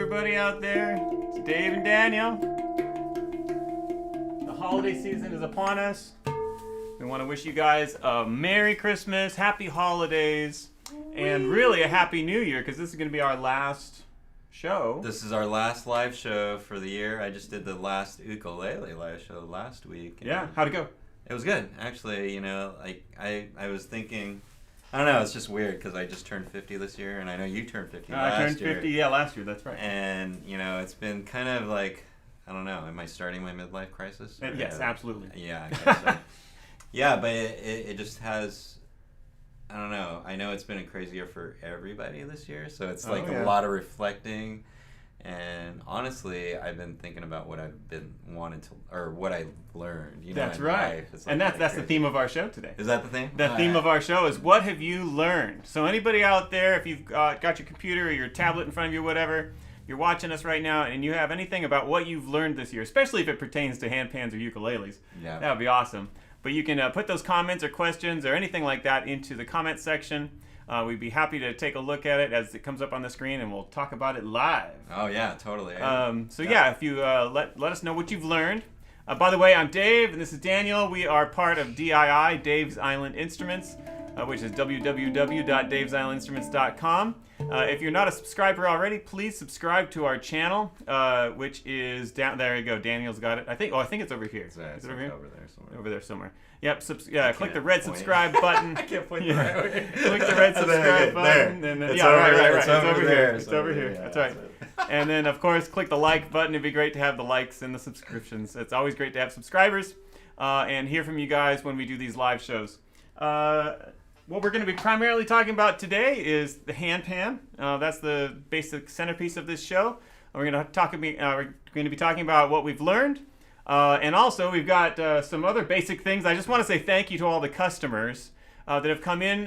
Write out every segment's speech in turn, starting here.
everybody out there. It's Dave and Daniel. The holiday season is upon us. We want to wish you guys a Merry Christmas, Happy Holidays, and really a Happy New Year, because this is going to be our last show. This is our last live show for the year. I just did the last ukulele live show last week. Yeah, how'd it go? It was good, actually. You know, like I was thinking, I don't know, it's just weird because I just turned 50 this year, and I know you turned 50 last year. I turned 50, yeah, last year, that's right. And, you know, it's been kind of like, I don't know, am I starting my midlife crisis? Yes, absolutely. Yeah, I guess so. Yeah, but it just has, I don't know, I know it's been a crazy year for everybody this year, so it's like a lot of reflecting. And honestly, I've been thinking about what I've been wanting to, or what I learned. You know, that's right. Life. Like and that's the theme of our show today. Is that the theme? The theme of our show is what have you learned? So anybody out there, if you've got your computer or your tablet in front of you, whatever, you're watching us right now, and you have anything about what you've learned this year, especially if it pertains to handpans or ukuleles, that would be awesome. But you can put those comments or questions or anything like that into the comment section. We'd be happy to take a look at it as it comes up on the screen, and we'll talk about it live. Oh, yeah, totally. If you let us know what you've learned. By the way, I'm Dave, and this is Daniel. We are part of DII, Dave's Island Instruments, which is www.davesislandinstruments.com. If you're not a subscriber already, please subscribe to our channel, which is down there. You go. Daniel's got it. I think it's over here. Is it over here? Over there somewhere. Over there somewhere. Yep. Click the red subscribe button. I can't point the right way. Click the red subscribe button. There. And then, It's right. It's over here. It's over here. That's right. And then, of course, click the like button. It'd be great to have the likes and the subscriptions. It's always great to have subscribers and hear from you guys when we do these live shows. What we're going to be primarily talking about today is the handpan. That's the basic centerpiece of this show. We're going to be talking about what we've learned. And also, we've got some other basic things. I just want to say thank you to all the customers that have come in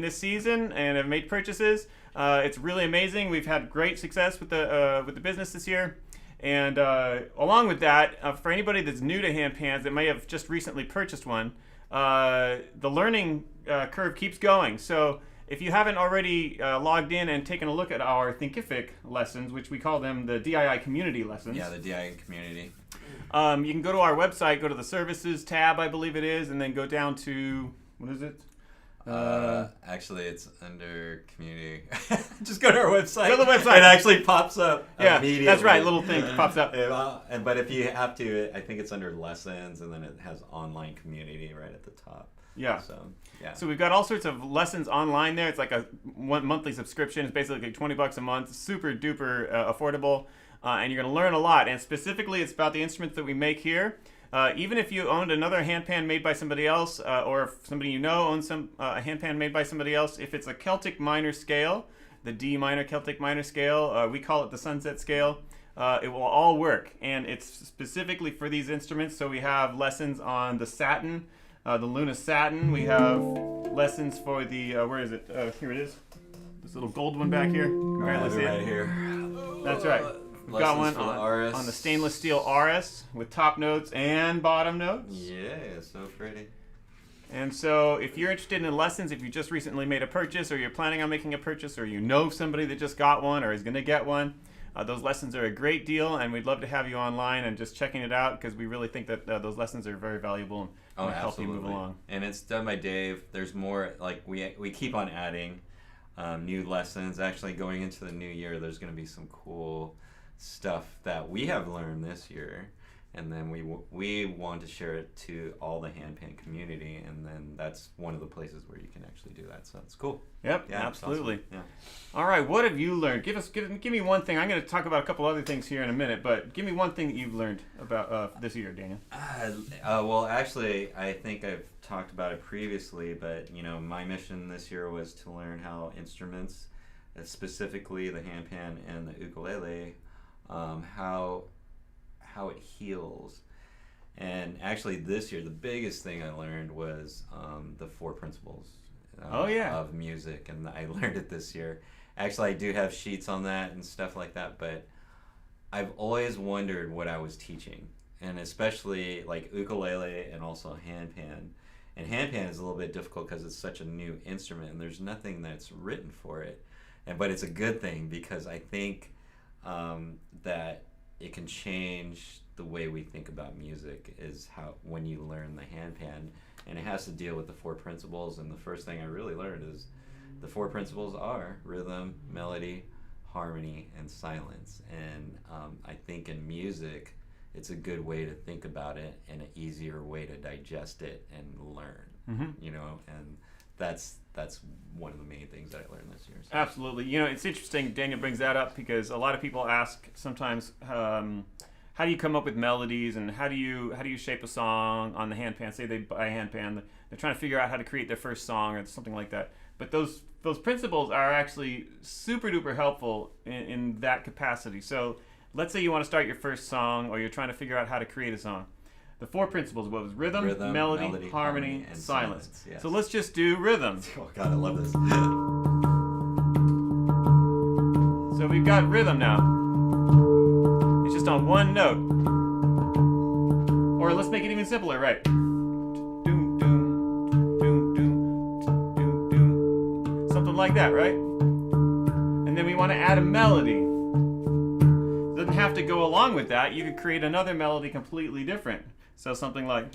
this season and have made purchases. It's really amazing. We've had great success with the business this year. And along with that, for anybody that's new to handpans that may have just recently purchased one, the learning curve keeps going. So if you haven't already logged in and taken a look at our Thinkific lessons, which we call them the DII community lessons. Yeah, the DII community. You can go to our website, go to the services tab, I believe it is, and then go down to, what is it? Actually, it's under community. Just go to our website. Go to the website. It actually pops up Yeah, immediately. that's right. Little thing pops up. But if you have to, I think it's under lessons, and then it has online community right at the top. Yeah. So we've got all sorts of lessons online there. It's like a monthly subscription. It's basically like $20 a month. Super duper affordable. And you're going to learn a lot. And specifically, it's about the instruments that we make here. Even if you owned another handpan made by somebody else, or if somebody you know owns a handpan made by somebody else, if it's a Celtic minor scale, the D minor Celtic minor scale, we call it the Sunset scale, it will all work. And it's specifically for these instruments. So we have lessons on the satin, the Luna satin. We have lessons for the, where is it? Here it is. This little gold one back here. right here. That's right. We've got one on the stainless steel RS with top notes and bottom notes. Yeah, so pretty. And so if you're interested in lessons, if you just recently made a purchase or you're planning on making a purchase or you know somebody that just got one or is going to get one, those lessons are a great deal, and we'd love to have you online and just checking it out because we really think that those lessons are very valuable and help you move along. And it's done by Dave. There's more, like we keep on adding new lessons. Actually, going into the new year, there's going to be some cool stuff that we have learned this year, and then we want to share it to all the handpan community, and then that's one of the places where you can actually do that. So it's cool. Yep, yeah, absolutely. Awesome. Yeah. All right, what have you learned? Give me one thing. I'm going to talk about a couple other things here in a minute, but give me one thing that you've learned about this year, Daniel. Well, actually, I think I've talked about it previously, but you know, my mission this year was to learn how instruments, specifically the handpan and the ukulele, how it heals. And actually this year the biggest thing I learned was the 4 principles of music, and I learned it this year. Actually, I do have sheets on that and stuff like that, but I've always wondered what I was teaching, and especially like ukulele and also handpan. And handpan is a little bit difficult because it's such a new instrument and there's nothing that's written for it. But it's a good thing because I think that it can change the way we think about music is how when you learn the handpan, and it has to deal with the 4 principles. And the first thing I really learned is the 4 principles are rhythm, melody, harmony, and silence. And I think in music, it's a good way to think about it and an easier way to digest it and learn. You know, and that's one of the main things that I learned this year. So. Absolutely. You know, it's interesting Daniel brings that up because a lot of people ask sometimes, how do you come up with melodies and how do you shape a song on the handpan? Say they buy a handpan, they're trying to figure out how to create their first song or something like that. But those principles are actually super duper helpful in that capacity. So let's say you want to start your first song or you're trying to figure out how to create a song. The 4 principles was rhythm, melody, harmony, and silence. Yes. So let's just do rhythm. Oh God, I love this. So we've got rhythm now. It's just on one note. Or let's make it even simpler, right? Doom, doom, doom, doom, doom, doom. Something like that, right? And then we want to add a melody. It doesn't have to go along with that. You could create another melody completely different. So something like...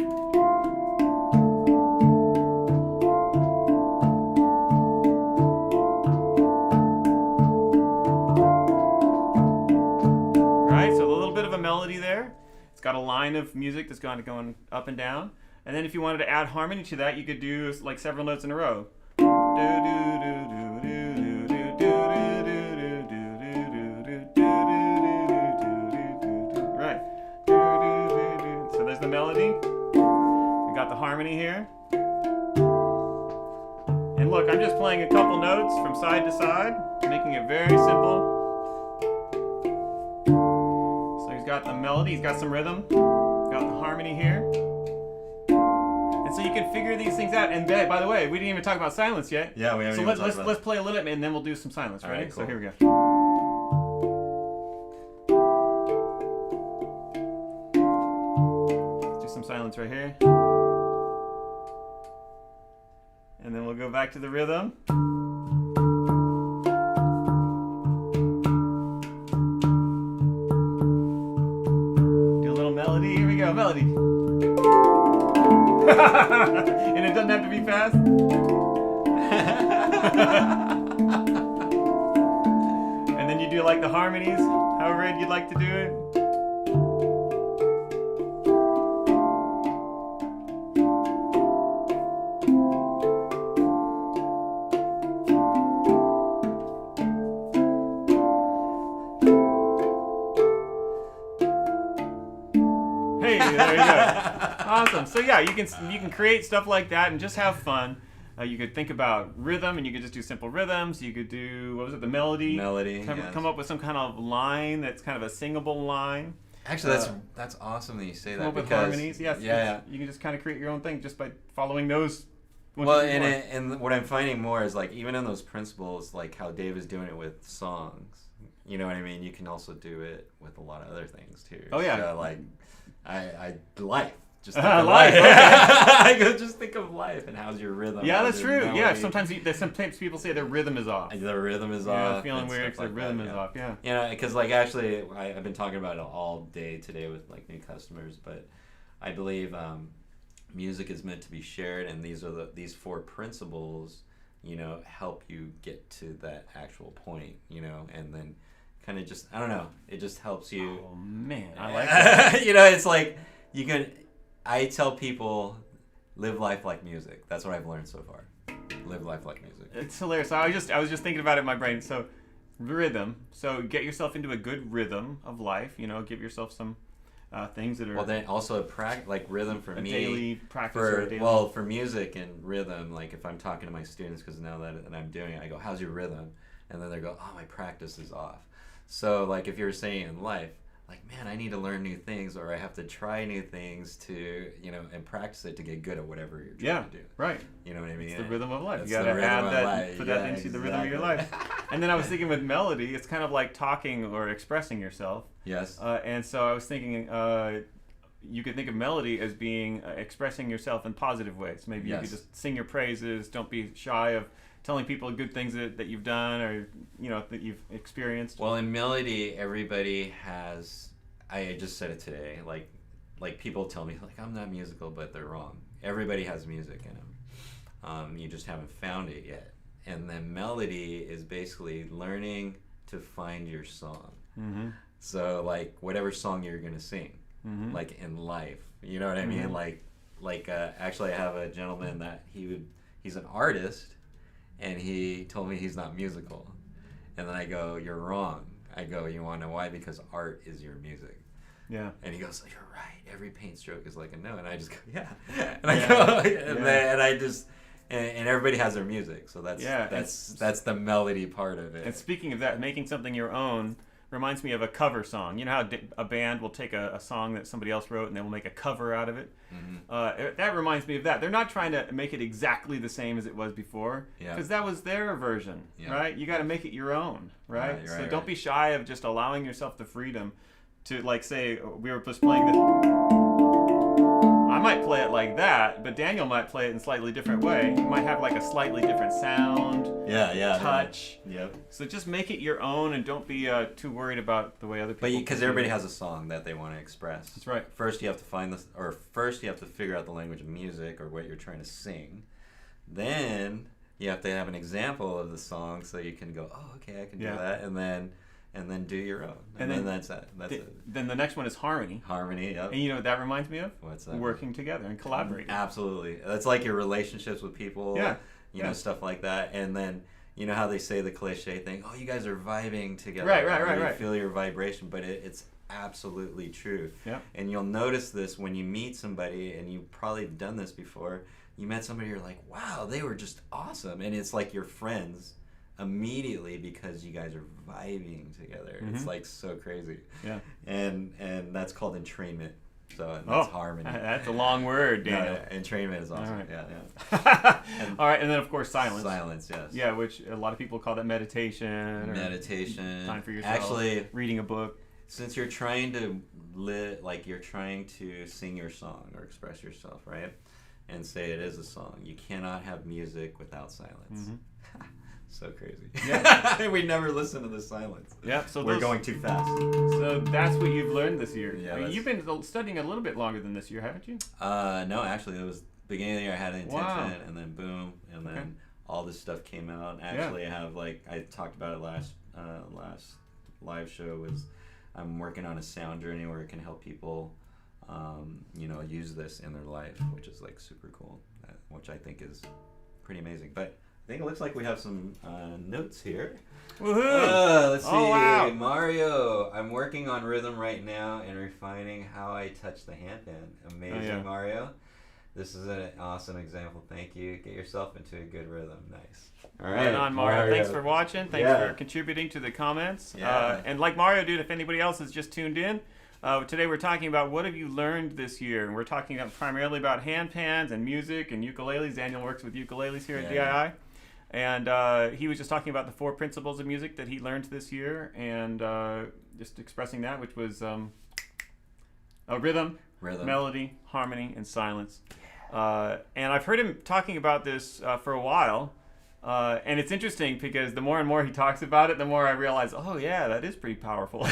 melody there. It's got a line of music that's going up and down. And then if you wanted to add harmony to that, you could do like several notes in a row. Right. So there's the melody. We got the harmony here. And look, I'm just playing a couple notes from side to side, making it very simple. Got the melody, he's got some rhythm, got the harmony here. And so you can figure these things out. And by the way, we didn't even talk about silence yet. Yeah, we haven't even talked about it. Let's play a little bit and then we'll do some silence, right? Right, cool. So here we go. Let's do some silence right here. And then we'll go back to the rhythm. Melody. And it doesn't have to be fast. And then you do like the harmonies, however you'd like to do it. There you go. Awesome. So yeah, you can create stuff like that and just have fun. You could think about rhythm, and you could just do simple rhythms. You could do, what was it, the melody? Melody. Come up with some kind of line that's kind of a singable line. Actually, that's awesome that you say that. Come up with harmonies. Yes. Yeah. You can just kind of create your own thing just by following those. Well, and what I'm finding more is like even in those principles, like how Dave is doing it with songs. You know what I mean? You can also do it with a lot of other things too. Oh yeah. So, like, life. Just think of life. Okay. I go just think of life and how's your rhythm. Yeah, that's true. Melody. Yeah, sometimes people say their rhythm is off. The rhythm is off. Yeah, feeling weird because the rhythm is off. Yeah. You know, because like actually, I've been talking about it all day today with like new customers, but I believe music is meant to be shared, and these 4 principles, you know, help you get to that actual point, you know, and then kind of just, I don't know, it just helps you. Oh man, I like that. You know, it's like I tell people, live life like music. That's what I've learned so far. Live life like music. It's hilarious. I was just thinking about it in my brain. So rhythm. So get yourself into a good rhythm of life. You know, give yourself some things that are. Well, then also like rhythm for me. Daily practice. For music and rhythm, like if I'm talking to my students, because now that I'm doing it, I go, "How's your rhythm?" And then they go, "Oh, my practice is off." So like if you're saying in life, like, man, I need to learn new things, or I have to try new things to, you know, and practice it to get good at whatever you're trying to do. Right. You know what I mean? It's the rhythm of life. It's You got to add that, put that into the rhythm of your life. And then I was thinking with melody, it's kind of like talking or expressing yourself. Yes. And so I was thinking, you could think of melody as being expressing yourself in positive ways. Maybe you could just sing your praises. Don't be shy of telling people good things that you've done or that you've experienced? Well, in melody, everybody has. I just said it today. Like people tell me like I'm not musical, but they're wrong. Everybody has music in them. You just haven't found it yet. And then melody is basically learning to find your song. Mm-hmm. So like whatever song you're gonna sing, mm-hmm. like in life, you know what I mean? Mm-hmm. Actually, I have a gentleman that he's an artist, and he told me he's not musical, and then I go, you're wrong. I go, you want to know why? Because art is your music. Yeah. And he goes, you're right. Every paint stroke is like a note. And I just go, yeah. And I go, and I just. And everybody has their music, so that's the melody part of it. And speaking of that, making something your own reminds me of a cover song. You know how a band will take a song that somebody else wrote and they will make a cover out of it? Mm-hmm. That reminds me of that. They're not trying to make it exactly the same as it was before, because that was their version, right? You got to make it your own, right? So don't be shy of just allowing yourself the freedom to, like, say, we were just playing this. I might play it like that, but Daniel might play it in a slightly different way. He might have like a slightly different sound, touch. Yep. So just make it your own, and don't be too worried about the way other people. But because everybody has a song that they want to express. That's right. First you have to figure out the language of music or what you're trying to sing. Then you have to have an example of the song so you can go, oh, okay, I can do that, and then do your own. And then that's it. Then the next one is harmony. Harmony, yep. And you know what that reminds me of? What's that? Working together and collaborating. Absolutely. That's like your relationships with people. Yeah. You know, stuff like that. And then, you know how they say the cliche thing, oh, you guys are vibing together. Right. You feel your vibration, but it's absolutely true. Yeah. And you'll notice this when you meet somebody, and you've probably done this before. You met somebody, you're like, wow, they were just awesome. And it's like your friends immediately because you guys are vibing together. Mm-hmm. It's like so crazy. Yeah. And that's called entrainment. So that's harmony. That's a long word, Daniel. No, entrainment is awesome. All right. Yeah. All right, and then of course silence. Silence, yes. Yeah, which a lot of people call that meditation. Meditation. Time for yourself. Actually, reading a book. Since you're trying to you're trying to sing your song or express yourself, right? And say it is a song. You cannot have music without silence. Mm-hmm. So crazy. Yeah. We never listen to the silence. Yeah. So we're going too fast. So that's what you've learned this year. Yeah. You've been studying a little bit longer than this year, haven't you? No, actually, it was beginning of the year. I had an intention, and then boom, and then all this stuff came out. Actually, I have I talked about it last live show. Was I'm working on a sound journey where it can help people, use this in their life, which is super cool, which I think is pretty amazing. But I think it looks like we have some notes here. Woohoo! Let's see. Oh, wow. Mario, I'm working on rhythm right now and refining how I touch the handpan. Amazing, Mario. This is an awesome example. Thank you. Get yourself into a good rhythm. Nice. All right. Right on, Mario. Thanks for watching. Thanks for contributing to the comments. Yeah. And like Mario did, if anybody else has just tuned in, today we're talking about what have you learned this year, and we're talking primarily about handpans and music and ukuleles. Daniel works with ukuleles here at DII, and he was just talking about the 4 principles of music that he learned this year, and just expressing that, which was rhythm, melody, harmony, and silence. And I've heard him talking about this for a while. And it's interesting because the more and more he talks about it, the more I realize, oh yeah, that is pretty powerful.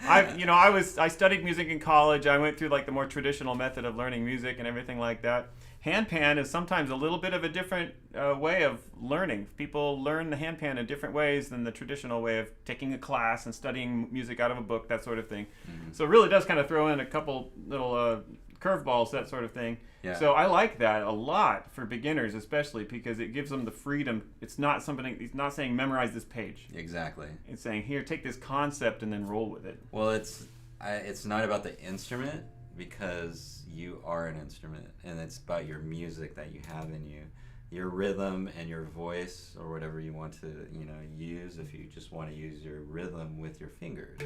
I studied music in college. I went through the more traditional method of learning music and everything like that. Handpan is sometimes a little bit of a different way of learning. People learn the handpan in different ways than the traditional way of taking a class and studying music out of a book, that sort of thing. Mm-hmm. So it really does kind of throw in a couple little curveballs, that sort of thing. Yeah. So I like that a lot for beginners, especially because it gives them the freedom. It's not something. He's not saying memorize this page. Exactly. It's saying here, take this concept and then roll with it. Well, it's not about the instrument, because you are an instrument, and it's about your music that you have in you, your rhythm and your voice, or whatever you want to use. If you just want to use your rhythm with your fingers,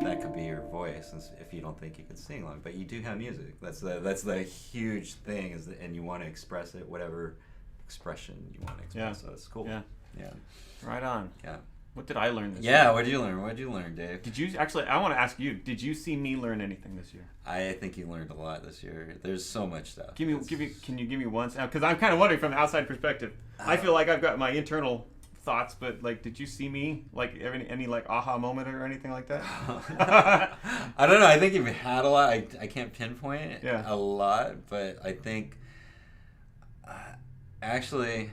that could be your voice, if you don't think you can sing long. But you do have music. That's the huge thing, and you want to express it, whatever expression you want to express. So it's cool. Yeah. Right on. Yeah. What did I learn this year? Yeah, what did you learn? What did you learn, Dave? Did you actually? I want to ask you. Did you see me learn anything this year? I think you learned a lot this year. There's so much stuff. Can you give me one? Because I'm kind of wondering from the outside perspective. I feel like I've got my internal thoughts, but like, did you see me like any like aha moment or anything like that? I don't know. I think you've had a lot. I can't pinpoint Yeah. a lot, but I think actually.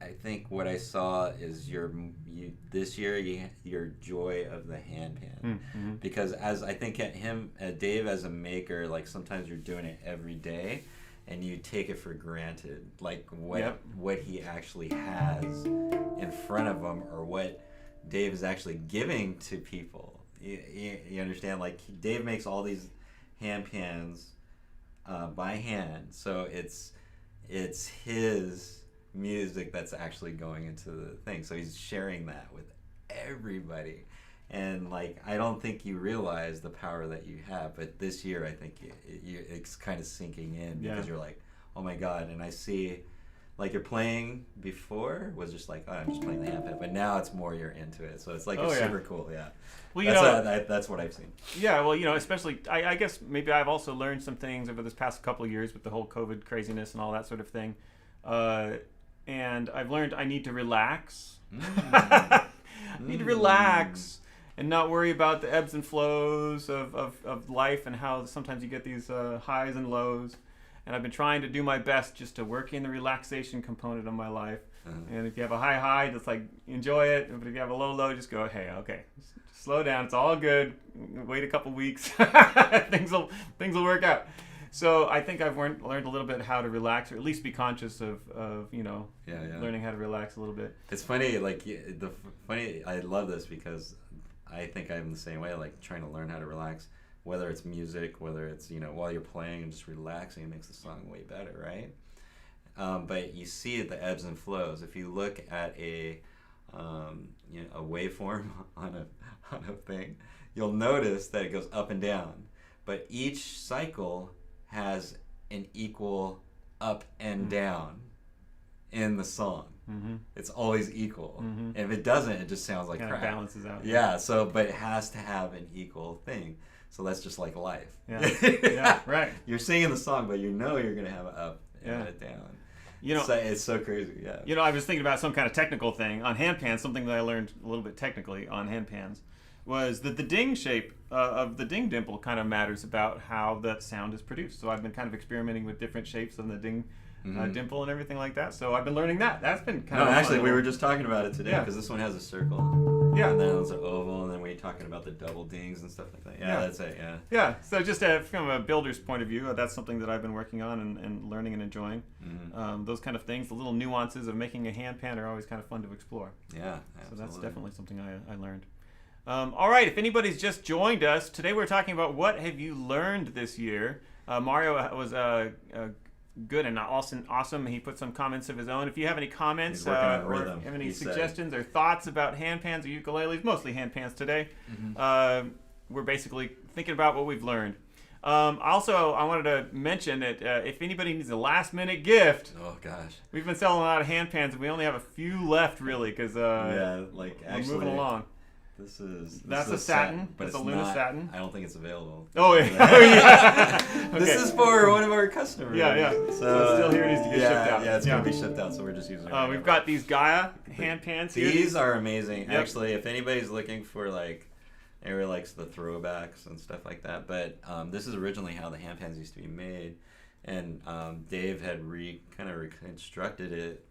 I think what I saw is this year your joy of the handpan, Mm-hmm. because as I think Dave as a maker, like sometimes you're doing it every day, and you take it for granted, like what he actually has in front of him, or what Dave is actually giving to people. You understand? Like Dave makes all these handpans by hand, so it's his music that's actually going into the thing, so he's sharing that with everybody, and like I don't think you realize the power that you have, but this year I think it's kind of sinking in, because you're like, oh my god. And I see like your playing before was just like, oh, I'm just playing the handpan, but now it's more you're into it, so it's like super cool. Well, that's what I've seen. Yeah, well, especially I guess maybe I've also learned some things over this past couple of years with the whole COVID craziness and all that sort of thing. And I've learned I need to relax. I need to relax and not worry about the ebbs and flows of life, and how sometimes you get these highs and lows. And I've been trying to do my best just to work in the relaxation component of my life. And if you have a high, just like enjoy it. But if you have a low, just go, hey, okay, just slow down. It's all good. Wait a couple weeks. Things will work out. So I think I've learned a little bit how to relax, or at least be conscious of learning how to relax a little bit. It's funny, I love this, because I think I'm the same way, like trying to learn how to relax, whether it's music, whether it's, while you're playing and just relaxing, it makes the song way better, right? But you see the ebbs and flows. If you look at a waveform on a thing, you'll notice that it goes up and down, but each cycle has an equal up and down in the song. Mm-hmm. It's always equal. Mm-hmm. And if it doesn't, it just sounds like crap. Balances out. Yeah. So, but it has to have an equal thing. So that's just like life. Yeah. Yeah. Right. You're singing the song, but you're gonna have an up and a down. It's so crazy. Yeah. I was thinking about some kind of technical thing on handpans. Something that I learned a little bit technically on handpans was that the ding shape of the ding dimple kind of matters about how that sound is produced. So I've been kind of experimenting with different shapes of the ding dimple and everything like that. So I've been learning that. That's been kind of actually, we were just talking about it today, because this one has a circle. Yeah. And then it's an oval, and then we're talking about the double dings and stuff like that. Yeah, that's it, yeah. Yeah, so just from a builder's point of view, that's something that I've been working on and learning and enjoying. Mm-hmm. Those kind of things, the little nuances of making a handpan are always kind of fun to explore. Yeah, absolutely. So that's definitely something I learned. All right, if anybody's just joined us, today we're talking about what have you learned this year. Mario was good and awesome. He put some comments of his own. If you have any comments or have any suggestions or thoughts about handpans or ukuleles, mostly handpans today, we're basically thinking about what we've learned. Also, I wanted to mention that if anybody needs a last-minute gift, oh gosh, we've been selling a lot of handpans, and we only have a few left, really, because we're moving along. That's a satin. But it's a Luna satin. I don't think it's available. Oh yeah. Okay. This is for one of our customers. Yeah. So it's still here. It needs to get shipped out. Yeah, it's gonna be shipped out. So we're just using it. We've got these Gaia handpans here. These are amazing. Yep. Actually, if anybody's looking for everybody likes the throwbacks and stuff like that. But this is originally how the handpans used to be made, and Dave had kind of reconstructed it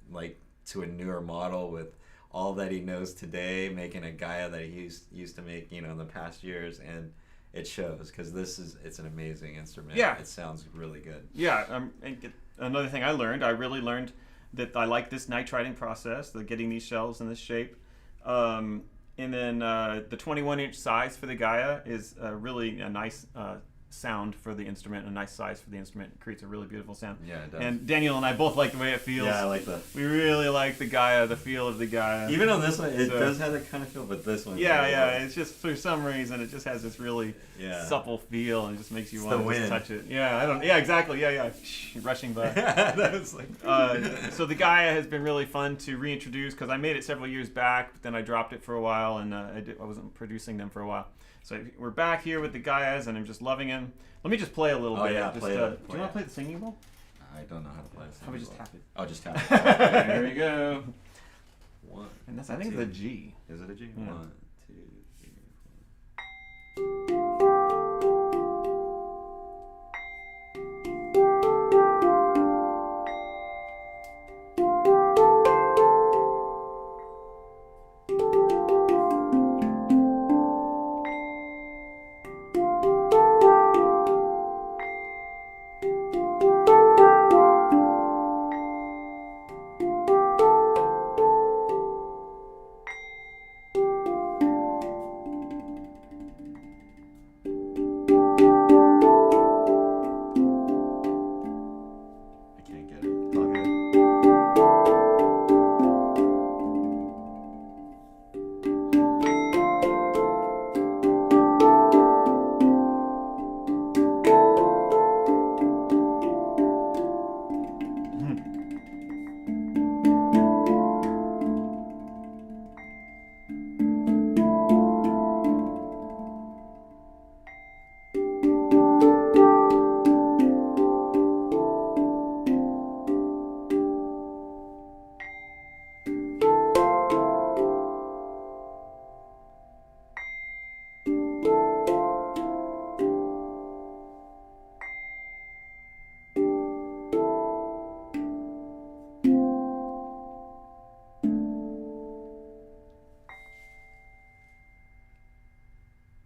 to a newer model with all that he knows today, making a Gaia that he used to make, in the past years, and it shows, because it's an amazing instrument. Yeah, it sounds really good. Yeah, another thing I really learned that I like this nitriding process, getting these shells in this shape, and then the 21-inch size for the Gaia is really a nice sound for the instrument, a nice size for the instrument. It creates a really beautiful sound. Yeah, it does. And Daniel and I both like the way it feels. Yeah, I like the. We really like the Gaia, the feel of the Gaia. Even on this one, it does have that kind of feel, but this one. Yeah. It's just for some reason it just has this really supple feel and it just makes you want to just touch it. Yeah, exactly. Yeah. Rushing by. That was like. So the Gaia has been really fun to reintroduce because I made it several years back, but then I dropped it for a while and I wasn't producing them for a while. So we're back here with the Gaias and I'm just loving them. Let me just play a little bit. Yeah, do you play want to play the singing bowl? I don't know how to play this. How about just tap it? Oh, just tap it. There we go. One. And I think it's a G. Is it a G? Yeah. 1, 2, 3,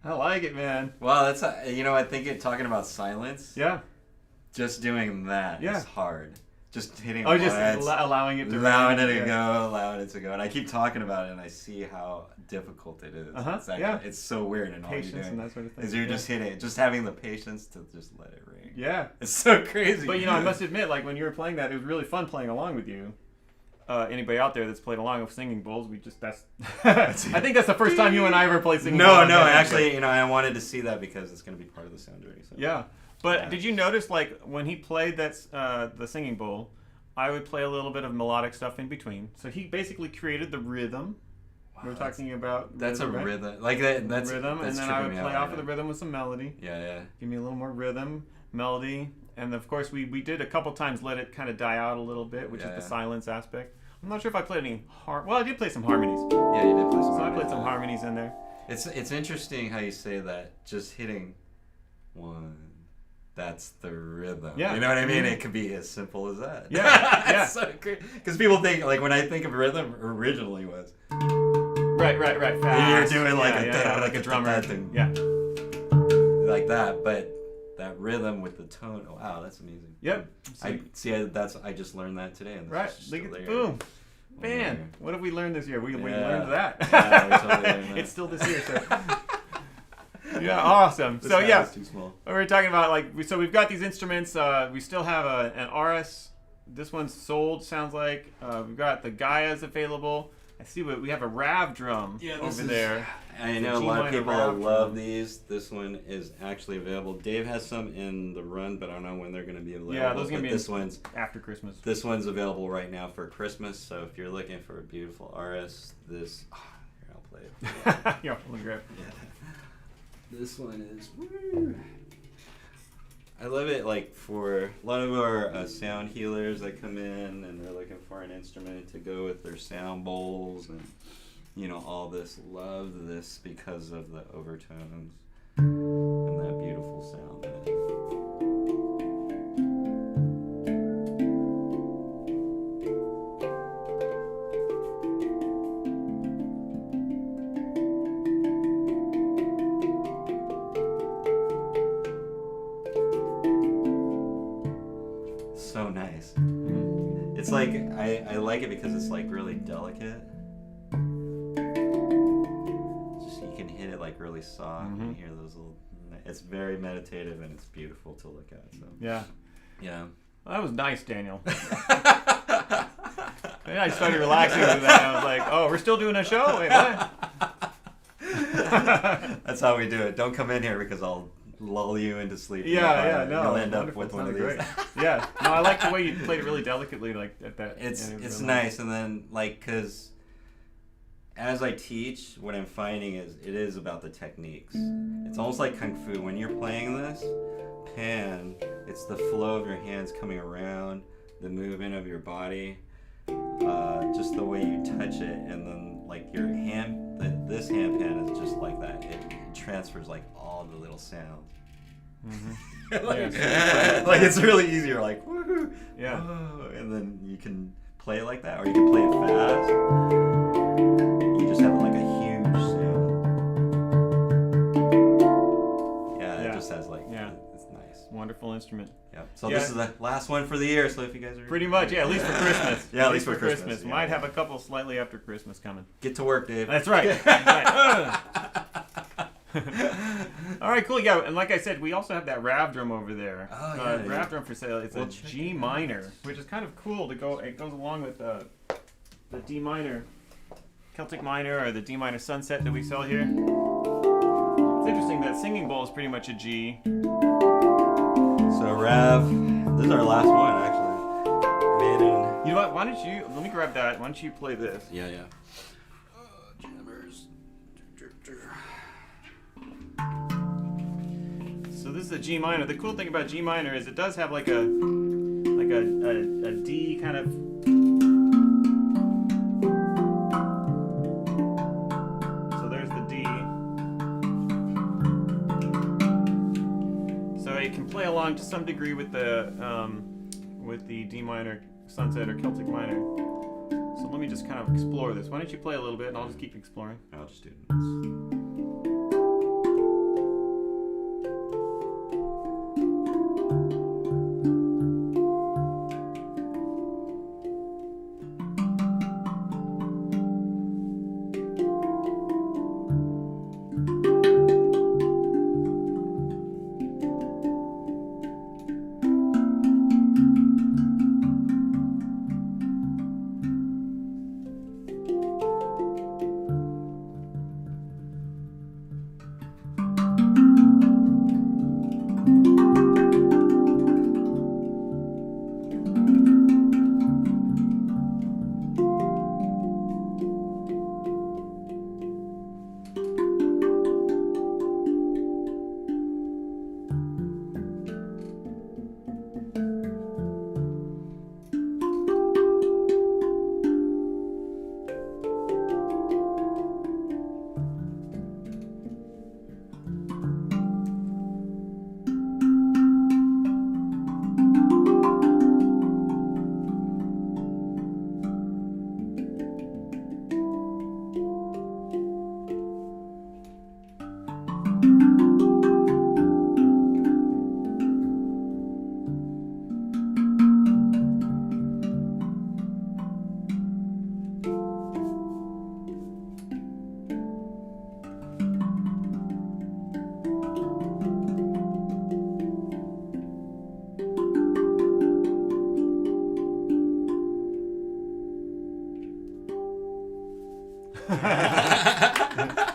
I like it, man. Well, that's I think talking about silence. Yeah. Just doing that is hard. Just hitting. Oh, just allowing it to allowing it to go, and I keep talking about it, and I see how difficult it is. It's so weird, and all you're doing and that sort of thing. is you're just hitting it, just having the patience to just let it ring. Yeah, it's so crazy. But I must admit, like when you were playing that, it was really fun playing along with you. Anybody out there that's played along with singing bowls, I think that's the first time you and I ever played singing bowls. No, actually, I wanted to see that because it's going to be part of the sound journey. So. Yeah. But did you notice, like, when he played the singing bowl, I would play a little bit of melodic stuff in between. So he basically created the rhythm. Wow, we're talking about that's rhythm, a right? rhythm, like that. Rhythm, and then I would play off of the rhythm with some melody. Yeah. Give me a little more rhythm, melody, and of course we did a couple times let it kind of die out a little bit, which is the silence aspect. I'm not sure if I played any well, I did play some harmonies. Yeah, you did play some. So I played some harmonies in there. It's interesting how you say that. Just hitting one. That's the rhythm. Yeah. You know what I mean? It could be as simple as that. Yeah. It's so great. Because people think, like, when I think of rhythm, originally was. Right. Fast. You're doing like like a drummer. Yeah. Like that, but that rhythm with the tone. Oh, wow, that's amazing. Yep. I just learned that today. And right. Boom. Man, what have we learned this year? We learned that. Yeah, we totally learned that. It's still this year, so. Yeah, awesome. This so is too small. We were talking about we've got ththese instruments. We still have an RS. This one's sold. Sounds like we've got the Gaias available. I see we have a Rav drum over there. I know a lot of people love these. This one is actually available. Dave has some in the run, but I don't know when they're going to be available. Yeah, those are going to be this one's after Christmas. This one's available right now for Christmas. So if you're looking for a beautiful RS, here I'll play it. Yeah, let me grab. Yeah. This one is. Woo. I love it. Like for a lot of our sound healers that come in and they're looking for an instrument to go with their sound bowls and all this. Love this because of the overtones and that beautiful sound. So nice. It's like I like it because it's like really delicate. Just you can hit it like really soft and hear those little It's very meditative and it's beautiful to look at. So Yeah. yeah. Well, that was nice, Daniel. And I started relaxing with that. I was like, oh, we're still doing a show? Wait, what? That's how we do it. Don't come in here because I'll lull you into sleep. Yeah, no. You'll end up wonderful. with It one of sounded these. great. Yeah. No, I like the way you played it really delicately, like at that. It's really nice, and then like because as I teach, what I'm finding is it is about the techniques. It's almost like kung fu. When you're playing this pan, it's the flow of your hands coming around, the movement of your body, just the way you touch it, and then like your hand. This handpan is just like that. It transfers like all the little sounds. Mm-hmm. like it's really easy. You're like, woohoo, Yeah. whoa, and then you can play it like that, or you can play it fast. You just have like a huge sound. Yeah, it just has like, it's nice. Wonderful instrument. Yeah. So this is the last one for the year. So if you guys are pretty much, at least for Christmas. Yeah, at least for Christmas. Yeah. Might have a couple slightly after Christmas coming. Get to work, Dave. That's right. All right, cool. Yeah, and like I said, we also have that Rav drum over there. Oh, yeah. Rav drum for sale. It's a G minor, which is kind of cool to go. It goes along with the D minor, Celtic minor, or the D minor sunset that we sell here. It's interesting that singing bowl is pretty much a G. So Rav, this is our last one actually. Made in. You know what? Why don't you? Let me grab that. Why don't you play this? Yeah. Jammers. So this is a G minor. The cool thing about G minor is it does have like a D kind of. So there's the D. So it can play along to some degree with the D minor sunset or Celtic minor. So let me just kind of explore this. Why don't you play a little bit and I'll just keep exploring. I'll just do it.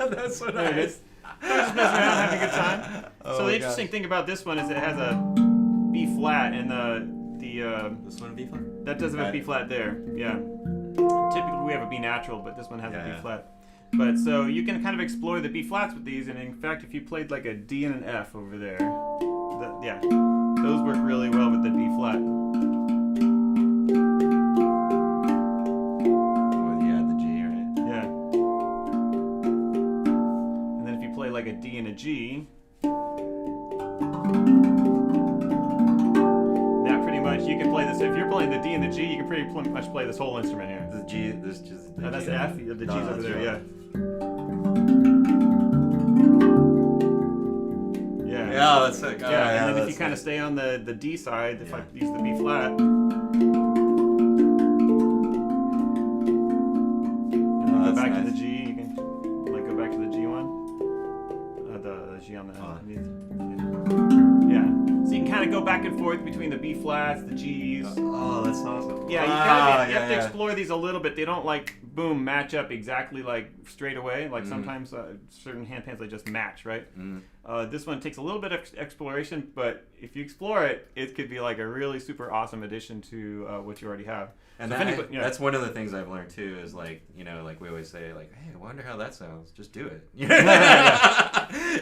That's so nice. Just messing around, having a good time. So the interesting thing about this one is it has a B flat, and this one a B flat? that doesn't have a B flat there. Yeah. Typically we have a B natural, but this one has a B flat. But so you can kind of explore the B flats with these, and in fact, if you played like a D and an F over there, those work really well with the B flat. Like a D and a G, that pretty much you can play this. If you're playing the D and the G, you can pretty much play this whole instrument here. The G, this just. No, that's the F. The G's over there. Yeah. Yeah. Yeah, that's sick. Yeah, and then if you kind of stay on the D side, if I use the B flat, and then go back to the G, you can like go back to the G one. The G on the yeah. So you can kind of go back and forth between the B flats, the Gs. Oh, that's awesome. Yeah, you have to explore these a little bit. They don't like boom match up exactly like straight away. Like sometimes certain handpans they just match, right? This one takes a little bit of exploration, but if you explore it, it could be like a really super awesome addition to what you already have. And so that's one of the things I've learned too is like, you know, like we always say like, hey, I wonder how that sounds. Just do it.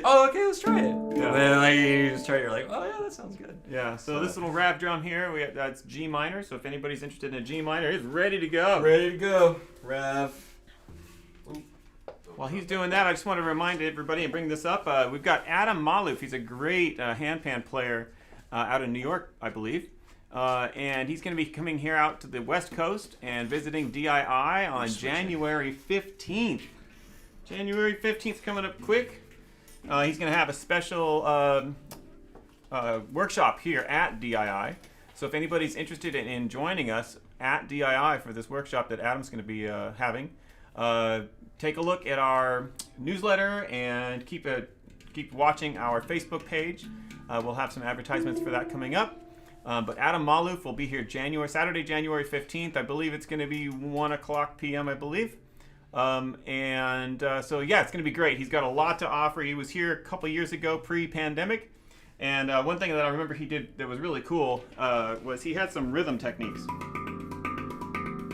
Oh, okay, let's try it. Yeah. And then like you just try it, you're like, oh yeah, that sounds good. Yeah, so this little rap drum here, that's G minor. So if anybody's interested in a G minor, it's ready to go. Ready to go. Rev. While he's doing that, I just want to remind everybody and bring this up. We've got Adam Malouf. He's a great handpan player out of New York, I believe. And he's going to be coming here out to the West Coast and visiting DII on January 15th. January 15th coming up quick. He's going to have a special workshop here at DII. So if anybody's interested in joining us at DII for this workshop that Adam's going to be having, take a look at our newsletter and keep watching our Facebook page. We'll have some advertisements for that coming up. But Adam Malouf will be here Saturday, January 15th. I believe it's going to be 1 o'clock p.m., I believe. So, yeah, it's going to be great. He's got a lot to offer. He was here a couple years ago, pre-pandemic. And one thing that I remember he did that was really cool was he had some rhythm techniques.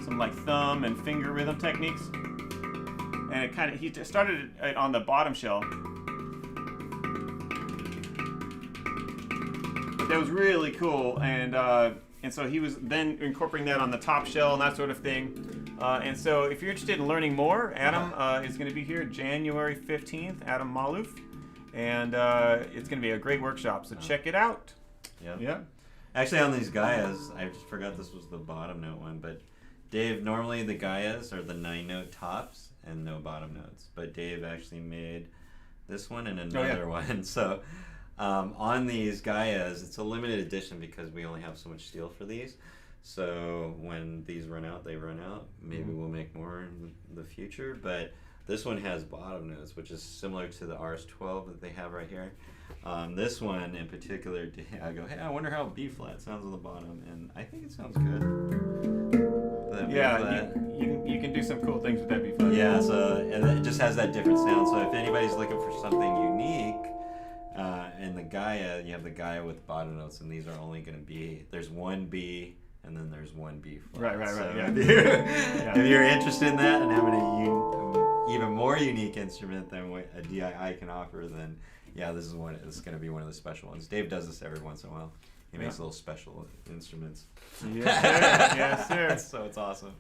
Some like thumb and finger rhythm techniques. And he started it on the bottom shell. That was really cool, and so he was then incorporating that on the top shell and that sort of thing. And so if you're interested in learning more, Adam is going to be here January 15th, Adam Malouf, and it's going to be a great workshop, so check it out. Yeah. Actually, on these Gaias, I just forgot this was the bottom note one, but Dave, normally the Gaias are the 9-note tops and no bottom notes, but Dave actually made this one and another one, so... on these Gaias, it's a limited edition because we only have so much steel for these. So when these run out, they run out. Maybe we'll make more in the future. But this one has bottom notes, which is similar to the RS-12 that they have right here. This one in particular, I go, hey, I wonder how B flat sounds on the bottom, and I think it sounds good. Yeah, you can do some cool things with that B flat. Yeah, and it just has that different sound. So if anybody's looking for something unique. In the Gaia, you have the Gaia with bottom notes, and these are only going to be, there's one B, and then there's one B flat. Right, so yeah. If you're interested in that and having an even more unique instrument than what a DII can offer, then yeah, this is going to be one of the special ones. Dave does this every once in a while. He makes little special instruments. Yes, sir. Yes, sir. So it's awesome.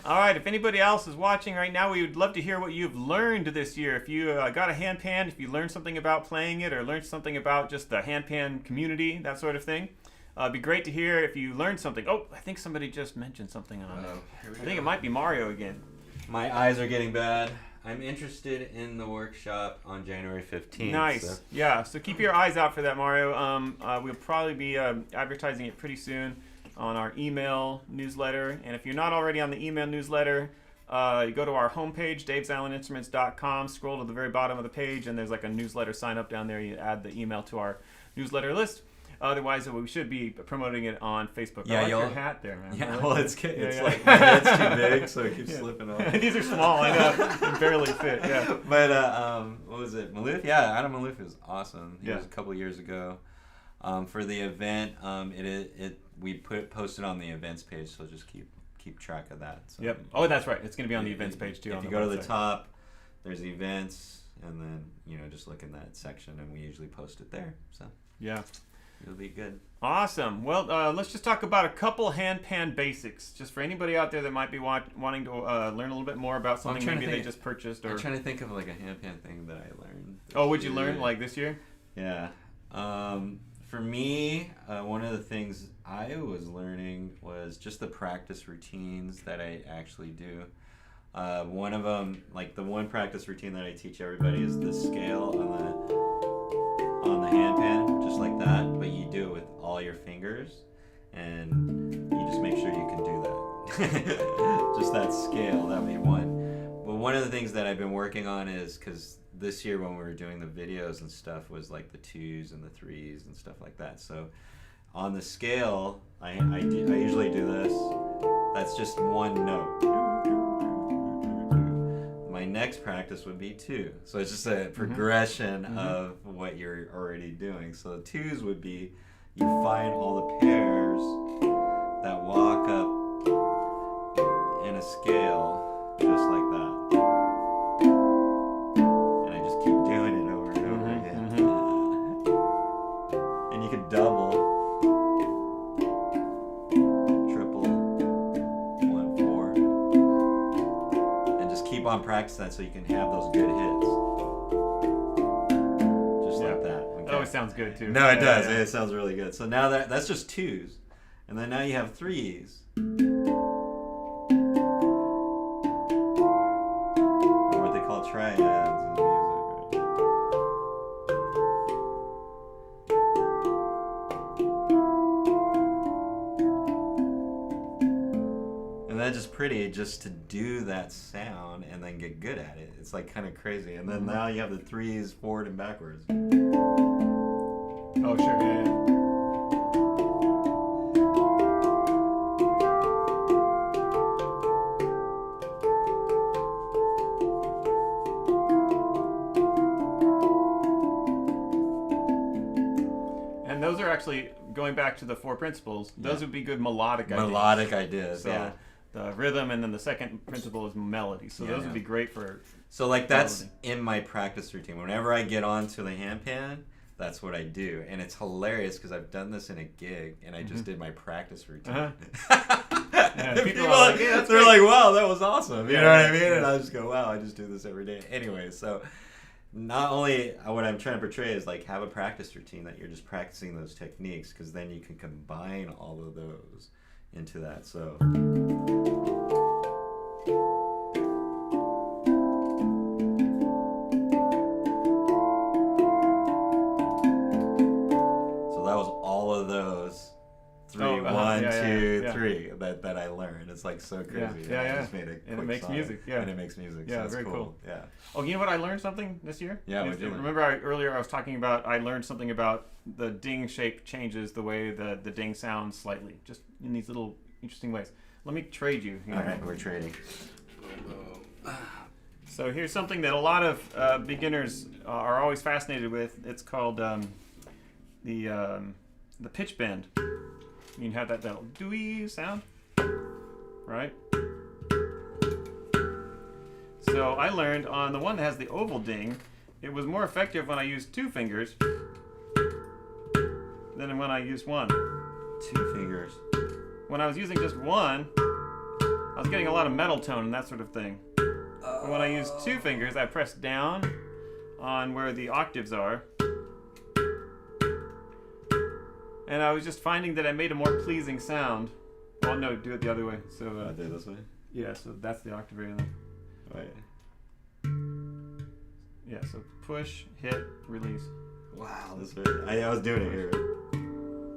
All right, if anybody else is watching right now, we would love to hear what you've learned this year. If you got a handpan, if you learned something about playing it or learned something about just the handpan community, that sort of thing. It'd be great to hear if you learned something. Oh, I think somebody just mentioned something on I think it might be Mario again. My eyes are getting bad. I'm interested in the workshop on January 15th. Nice. So. Yeah, so keep your eyes out for that, Mario. We'll probably be advertising it pretty soon on our email newsletter. And if you're not already on the email newsletter, you go to our homepage, davesalleninstruments.com, scroll to the very bottom of the page, and there's like a newsletter sign up down there. You add the email to our newsletter list. Otherwise, we should be promoting it on Facebook. Yeah, I like your hat there, man. Yeah, well, it's like my head's too big, so it keeps slipping off. These are small, I know. They barely fit, yeah. But, what was it? Malouf? Yeah, Adam Malouf is awesome. He was a couple years ago. For the event, we posted on the events page, so just keep track of that. So, yep. Oh, that's right. It's going to be on the events page, too. If you go to the top, there's events, and then, just look in that section, and we usually post it there. So yeah. It'll be good. Awesome. Well, let's just talk about a couple handpan basics, just for anybody out there that might be wanting to learn a little bit more about something maybe they just purchased. Or... I'm trying to think of like a handpan thing that I learned. Oh, would you learn like this year? Yeah. For me, one of the things I was learning was just the practice routines that I actually do. One of them, like the one practice routine that I teach everybody is the scale on the handpan, just like that, but you do it with all your fingers, and you just make sure you can do that. Just that scale, that would be one. But one of the things that I've been working on is, because this year when we were doing the videos and stuff was like the 2s and the 3s and stuff like that. So on the scale, I usually do this. That's just one note. My next practice would be 2. So it's just a progression of what you're already doing. So the 2s would be, you find all the pairs that walk up in a scale just like that. And I just keep doing it over and over again. And you could double, triple, 1, 4. And just keep on practicing that so you can have those good hits. Just like that. Okay. That always sounds good too. No, it does. Yeah. It sounds really good. So now that's just 2s. And then now you have 3s. Or what they call triads in music. And that's just pretty just to do that sound and then get good at it. It's like kind of crazy. And then now you have the 3s forward and backwards. Oh, sure, yeah. And those are actually, going back to the 4 principles, those would be good melodic ideas. Melodic ideas, So yeah. the rhythm, and then the second principle is melody. So those would be great for... So like that's melody. in my practice routine. Whenever I get onto the handpan, that's what I do. And it's hilarious because I've done this in a gig and I just did my practice routine. People are like, yeah, they're like, wow, that was awesome. You know what I mean? Yeah. And I just go, wow, I just do this every day. Anyway, so not only what I'm trying to portray is like have a practice routine that you're just practicing those techniques, because then you can combine all of those into that. So that was all of those 3, 1, 2, 3 that I learned. It's like so crazy. Yeah. I just made a And it quick makes song. music. Yeah. And it makes music. Yeah, so that's very cool. cool. Yeah. Oh, you know what? I learned something this year. Yeah, what'd you learn? Remember, earlier I was talking about, I learned something about the ding shape changes the way the ding sounds slightly, just in these little interesting ways. Let me trade you. All right, we're trading. So here's something that a lot of beginners are always fascinated with. It's called the pitch bend. You can have that little doo-wee sound, right? So I learned on the one that has the oval ding, it was more effective when I used 2 fingers than when I used 1. 2 fingers. When I was using just 1, I was getting a lot of metal tone and that sort of thing. But when I used 2 fingers, I pressed down on where the octaves are. And I was just finding that I made a more pleasing sound. Well, no, do it the other way. So Do it this way? yeah, so that's the octave area then. Right. Yeah, so push, hit, release. Wow, this way. I was doing it here.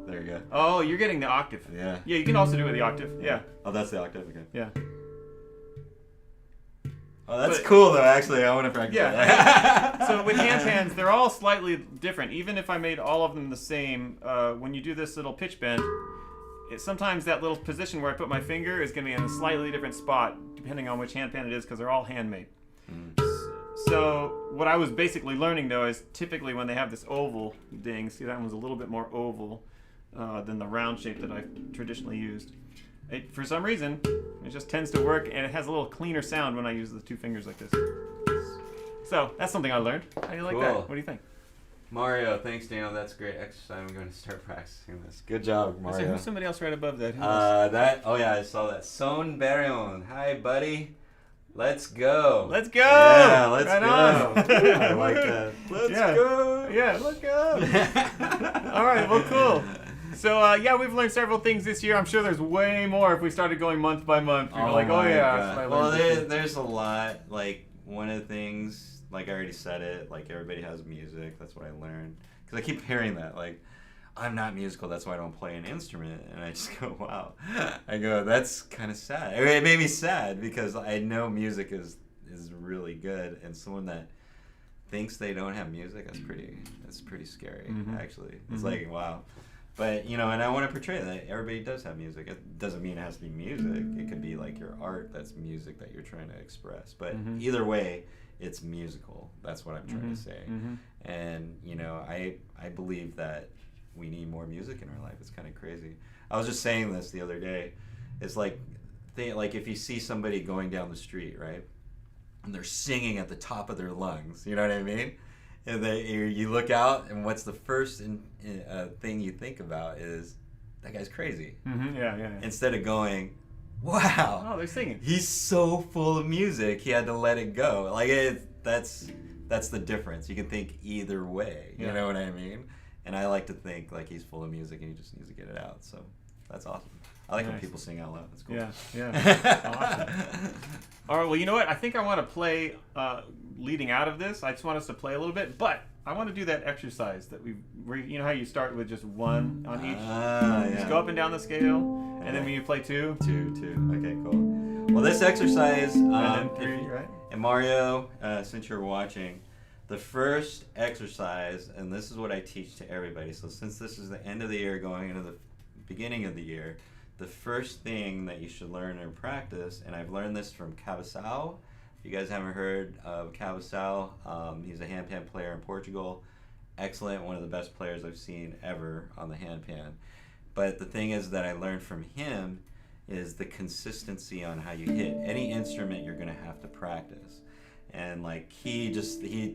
There you go. Oh, you're getting the octave. Yeah. Yeah, you can also do it with the octave. Yeah. Oh, that's the octave. Okay. Yeah. Oh, that's But- cool though. Actually, I want to practice. Yeah. that. So with handpans, they're all slightly different. Even if I made all of them the same, when you do this little pitch bend, sometimes that little position where I put my finger is going to be in a slightly different spot, depending on which handpan it is, because they're all handmade. So what I was basically learning, though, is typically when they have this oval ding, see that one's a little bit more oval than the round shape that I've traditionally used. For some reason, it just tends to work, and it has a little cleaner sound when I use the 2 fingers like this. So that's something I learned. How do you like that? Cool. What do you think? Mario, thanks, Daniel. That's great exercise. I'm going to start practicing this. Good job, So Mario. who's somebody else right above that? Oh yeah, I saw that. Son Barrion. Hi, buddy. Let's go. Let's go! Yeah, let's Right go. on. I like that. Let's Yeah. go. Yeah, let's go. All right, well, cool. So, yeah, we've learned several things this year. I'm sure there's way more if we started going month by month. People are like, oh, my yeah. God. that's what I Well, learned this year. there's a lot. Like, one of the things, like I already said it, like everybody has music. That's what I learned. Because I keep hearing that. Like, I'm not musical, that's why I don't play an instrument. And I just go, wow. I go, that's kind of sad. It made me sad because I know music is is really good, and someone that thinks they don't have music, that's pretty scary, actually. It's like, wow. But, and I want to portray that everybody does have music. It doesn't mean it has to be music. It could be like your art, that's music that you're trying to express. But either way, it's musical. That's what I'm trying to say. And, I believe that we need more music in our life. It's kind of crazy. I was just saying this the other day. It's like if you see somebody going down the street, right? And they're singing at the top of their lungs. You know what I mean? And you look out, and what's the first thing you think about is, that guy's crazy. Yeah. Instead of going, wow. Oh, they're singing. He's so full of music, he had to let it go. Like, that's the difference. You can think either way. You know what I mean? And I like to think like he's full of music and he just needs to get it out. So that's awesome. I like when people sing out loud. That's cool. Yeah. Awesome. All right, well, you know what? I think I want to play, leading out of this, I just want us to play a little bit, but I want to do that exercise that you know how you start with just one on each? Just go up and down the scale, and then when you play two. Two. Okay, cool. Well, this exercise, and then three, right? And Mario, since you're watching, the first exercise, and this is what I teach to everybody, so since this is the end of the year going into the beginning of the year, the first thing that you should learn and practice, and I've learned this from Cabeçal. If you guys haven't heard of Cabeçal, he's a handpan player in Portugal. Excellent, one of the best players I've seen ever on the handpan. But the thing is that I learned from him is the consistency on how you hit. Any instrument you're gonna have to practice. And like he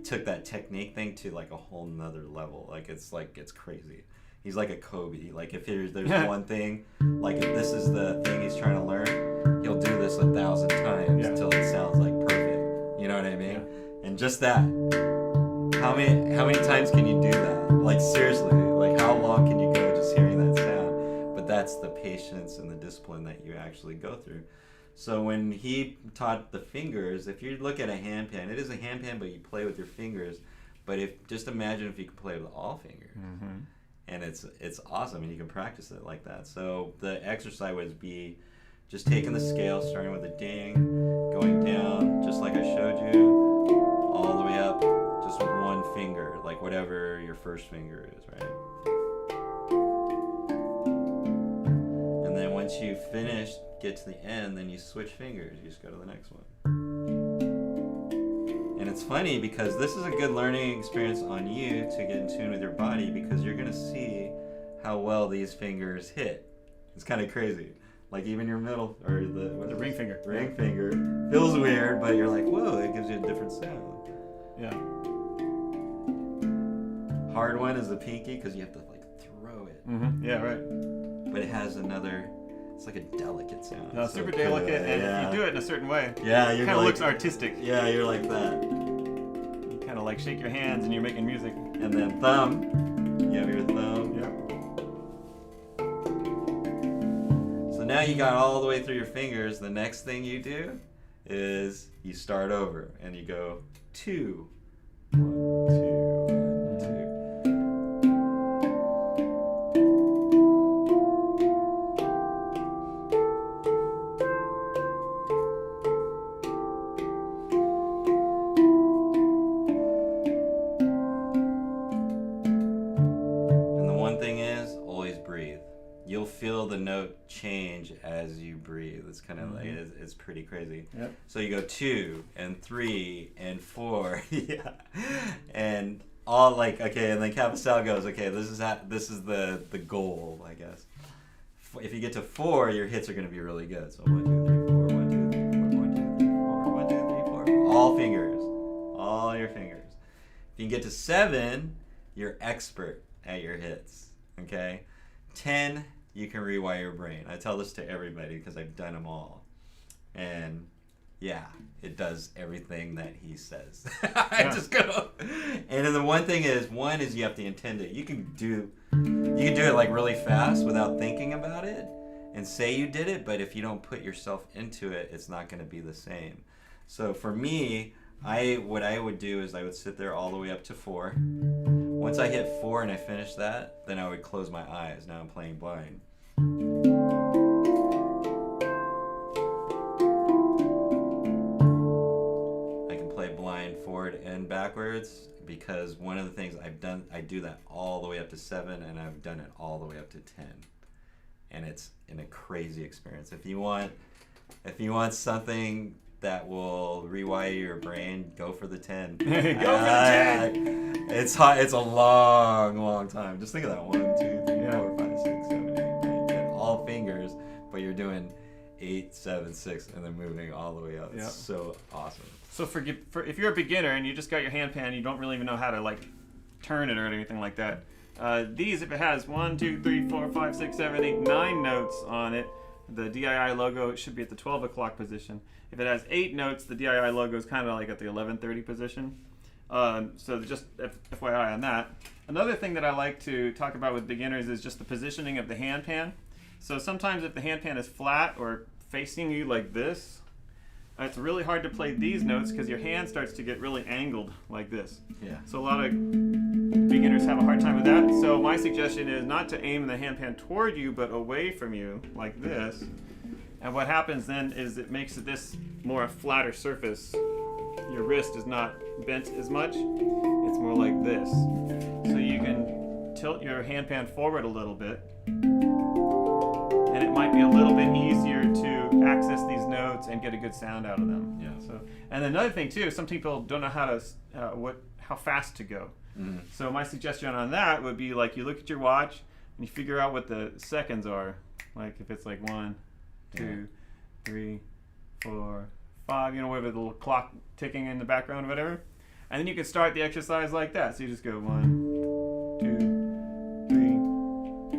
took that technique thing to like a whole nother level. It's crazy. He's like a Kobe. Like if there's one thing, like if this is the thing he's trying to learn, he'll do this 1,000 times until it sounds like perfect. You know what I mean? Yeah. And just that. How many times can you do that? Like seriously, like how long can you go just hearing that sound? But that's the patience and the discipline that you actually go through. So when he taught the fingers, if you look at a handpan, it is a handpan, but you play with your fingers. But just imagine if you could play with all fingers. And it's awesome, and you can practice it like that. So the exercise would be just taking the scale, starting with a ding, going down, just like I showed you, all the way up, just with one finger, like whatever your first finger is, right? And then once you finish, get to the end, then you switch fingers. You just go to the next one. And it's funny because this is a good learning experience on you to get in tune with your body, because you're going to see how well these fingers hit. It's kind of crazy. Like even your middle, or the ring finger. Ring finger feels weird, but you're like, whoa, it gives you a different sound. Yeah. Hard one is the pinky because you have to like throw it. Yeah, right. But it has another, it's like a delicate sound. No, super delicate, and if you do it in a certain way, it kind of looks artistic. Yeah, you're like that. You kind of like shake your hands and you're making music. And then thumb, you have your thumb. Yep. So now you got all the way through your fingers. The next thing you do is you start over and you go 2, 1, 2, 1, 2. You'll feel the note change as you breathe. It's kind of like, it's pretty crazy. Yep. So you go 2 and 3 and 4, yeah, and all like, okay, and then Cabeçal goes, okay, this is the goal, I guess. If you get to 4, your hits are going to be really good. So 1, 2, 3, 4, 1, 2, 3, 4, 1, 2, 3, 4, 1, 2, 3, 4, all fingers, all your fingers. If you can get to 7, you're expert at your hits. Okay. 10, you can rewire your brain. I tell this to everybody because I've done them all. And yeah, it does everything that he says. I just go. And then the one is you have to intend it. You can do it like really fast without thinking about it and say you did it, but if you don't put yourself into it, it's not going to be the same. So for me, what I would do is I would sit there all the way up to 4. Once I hit 4 and I finished that, then I would close my eyes. Now I'm playing blind. forward and backwards, because one of the things I do that all the way up to 7, and I've done it all the way up to 10, and it's a crazy experience. If you want something that will rewire your brain, go for the 10. Go for the 10. It's hot. It's a long time. Just think of that. 1, 2, 3, Yeah. 4, 5, 6, 7, 8, 9, 10. All fingers, but you're doing 8, 7, 6, and then moving all the way up. It's so awesome. So for if you're a beginner and you just got your handpan, you don't really even know how to like turn it or anything like that. These, if it has 1, 2, 3, 4, 5, 6, 7, 8, 9 notes on it, the DII logo, it should be at the 12 o'clock position. If it has 8 notes, the DII logo is kind of like at the 11:30 position. So just FYI on that. Another thing that I like to talk about with beginners is just the positioning of the handpan. So sometimes if the handpan is flat or facing you like this, it's really hard to play these notes because your hand starts to get really angled like this. Yeah. So a lot of beginners have a hard time with that. So my suggestion is not to aim the handpan toward you, but away from you like this. And what happens then is it makes this more a flatter surface. Your wrist is not bent as much. It's more like this. So you can tilt your handpan forward a little bit. And it might be a little bit easier to access these notes and get a good sound out of them. Yeah. So, and another thing too, some people don't know how to how fast to go. Mm. So my suggestion on that would be like you look at your watch and you figure out what the seconds are. Like if it's like 1, 2, 3, 4, 5. You know, whatever the little clock ticking in the background or whatever. And then you can start the exercise like that. So you just go 1, 2, 3,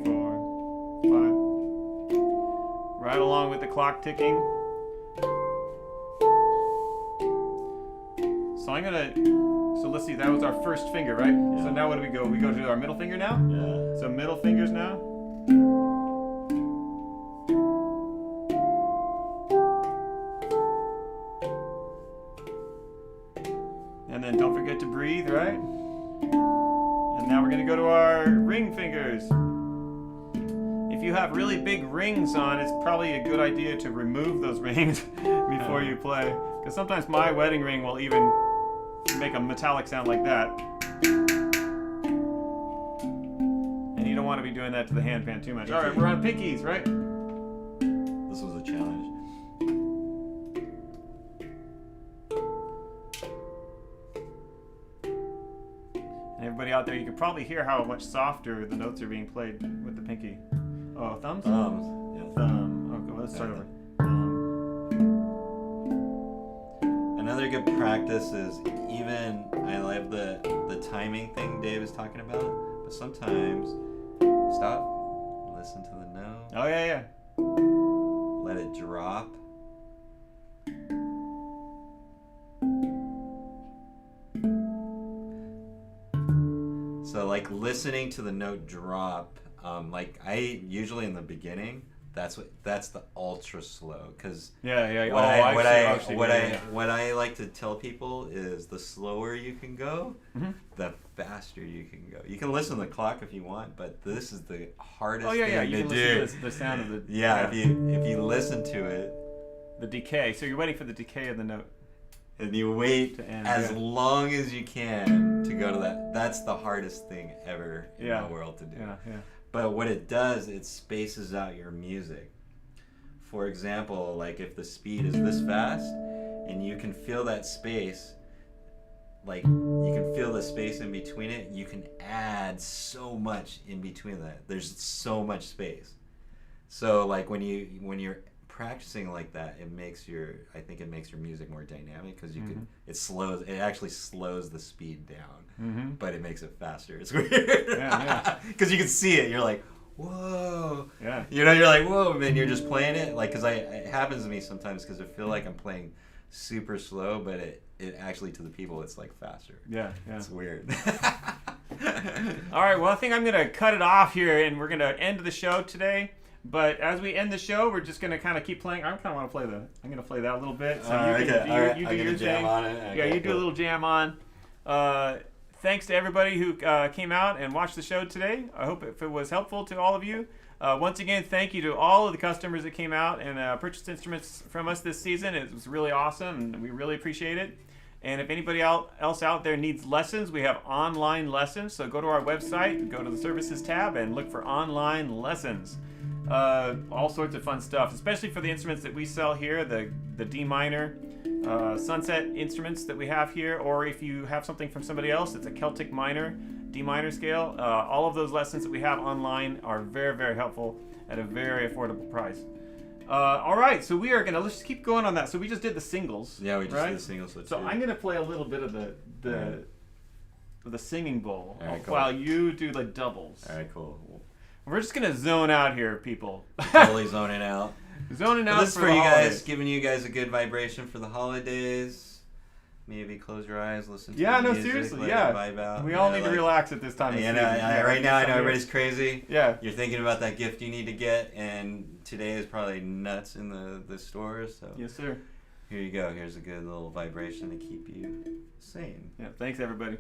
4, 5. Right along with the clock ticking. So let's see, that was our first finger, right? Yeah. So now what do we go? We go to our middle finger now? Yeah. So middle fingers now. And then don't forget to breathe, right? And now we're going to go to our ring fingers. If you have really big rings on, it's probably a good idea to remove those rings before you play. Because sometimes my wedding ring will even make a metallic sound like that. And you don't want to be doing that to the handpan too much. All right, we're on pinkies, right? This was a challenge. And everybody out there, you can probably hear how much softer the notes are being played with the pinky. Oh, thumbs? Thumbs. Yeah. Thumb. Okay, let's start over. Another good practice is even, I love the timing thing Dave is talking about, but sometimes stop, listen to the note, Oh, yeah. let it drop. So like listening to the note drop, like I usually in the beginning, that's the ultra slow, because Yeah. what I like to tell people is the slower you can go, the faster you can go. You can listen to the clock if you want, but this is the hardest thing You to can do. listen to the sound of the... If you listen to it The decay. So you're waiting for the decay of the note. and you wait To end, as yeah. long as you can to go to that, that's the hardest thing ever in Yeah. the world to do. Yeah. But what it does, it spaces out your music. For example, like if the speed is this fast and you can feel that space, like you can feel the space in between it, you can add so much in between that. There's so much space. So like when you're practicing like that, I think it makes your music more dynamic, because it actually slows the speed down, but it makes it faster. It's weird. Yeah. Because you can see it, you're like, whoa. Yeah. You know, you're like, whoa, man, you're just playing it. Like, because it happens to me sometimes, because I feel like I'm playing super slow, but it actually, to the people, it's like faster. Yeah. It's weird. All right, well, I think I'm going to cut it off here, and we're going to end the show today. But as we end the show, we're just going to kind of keep playing. I kind of want to play I'm going to play that a little bit. So you do your jam thing. on it. Yeah, you do a little jam on. Thanks to everybody who came out and watched the show today. I hope it was helpful to all of you. Once again, thank you to all of the customers that came out and purchased instruments from us this season. It was really awesome, and we really appreciate it. And if anybody else out there needs lessons, we have online lessons. So go to our website, go to the services tab, and look for online lessons. All sorts of fun stuff, especially for the instruments that we sell here, the D minor, Sunset instruments that we have here, or if you have something from somebody else, it's a Celtic minor, D minor scale. All of those lessons that we have online are very, very helpful at a very affordable price. All right, so let's just keep going on that. So we just did the singles. Yeah, we just right? did the singles. So I'm gonna play a little bit of the singing bowl cool. while you do the doubles. All right, cool. We're just gonna zone out here, people. Totally zoning out. Zoning out. This is for for the you holidays. guys, giving you guys a good vibration for the holidays. Maybe close your eyes, listen to Yeah, the no, music, seriously, let yeah. it vibe out. We all need to relax at this time. Of Right season. now, I know everybody's crazy. Yeah. You're thinking about that gift you need to get, and today is probably nuts in the stores. So Yes, sir. here you go. Here's a good little vibration to keep you sane. Yeah. Thanks, everybody.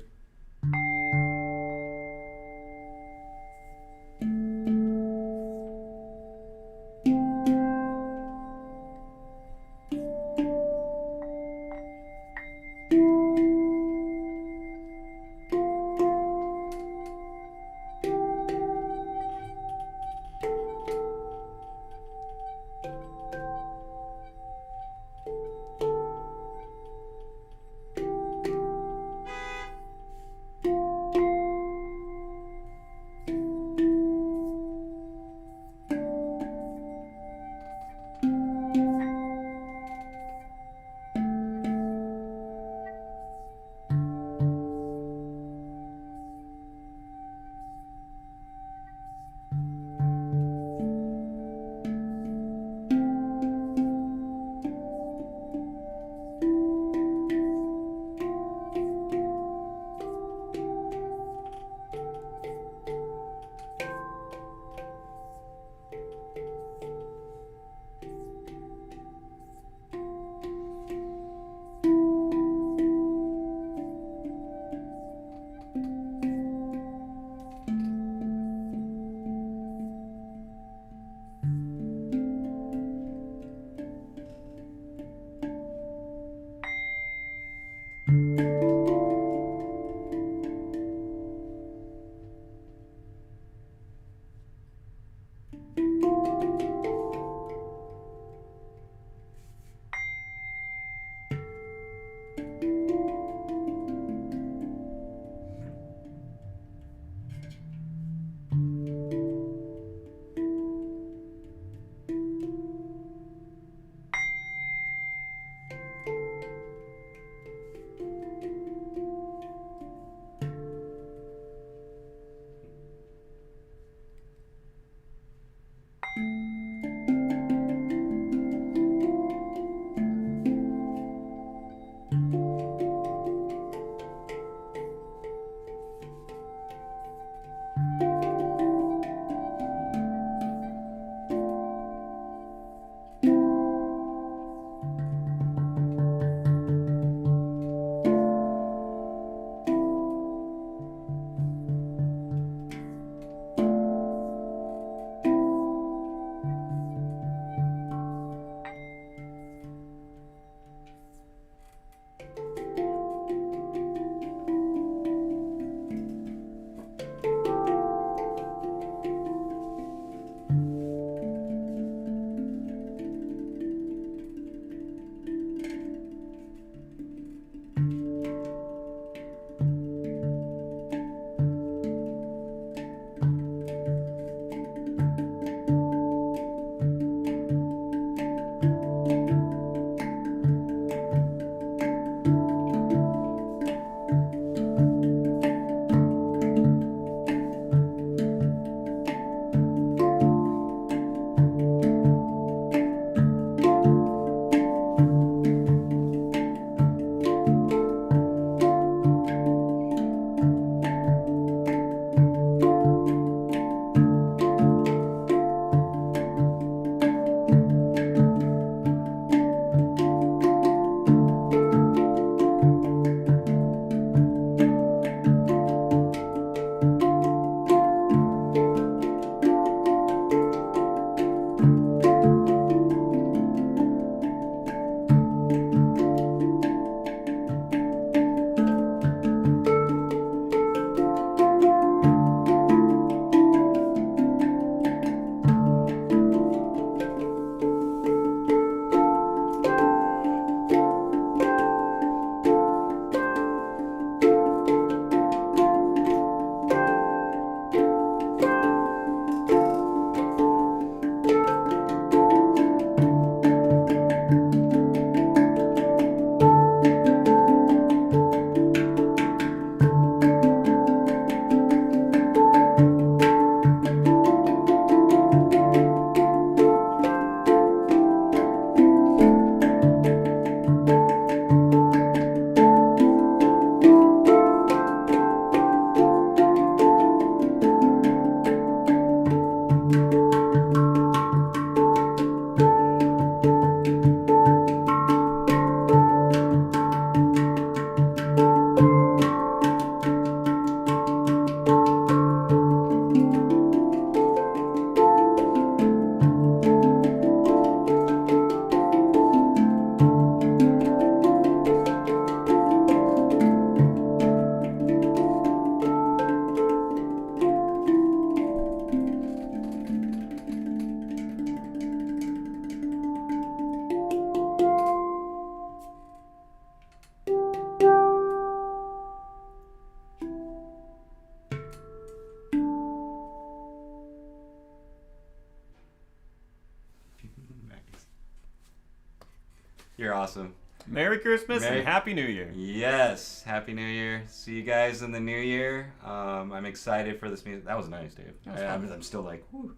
You're awesome. Merry Christmas and Happy New Year. Yes, Happy New Year. See you guys in the new year. I'm excited for this music. That was nice, Dave. I'm still like, whoo.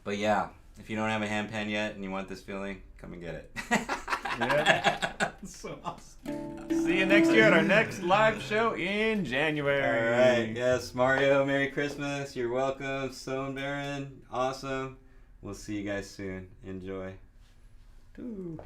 But yeah, if you don't have a handpan yet and you want this feeling, come and get it. Yeah. That's so awesome. See you next year at our next live show in January. All right. Yes, Mario, Merry Christmas. You're welcome. Stone Baron, awesome. We'll see you guys soon. Enjoy. Ooh.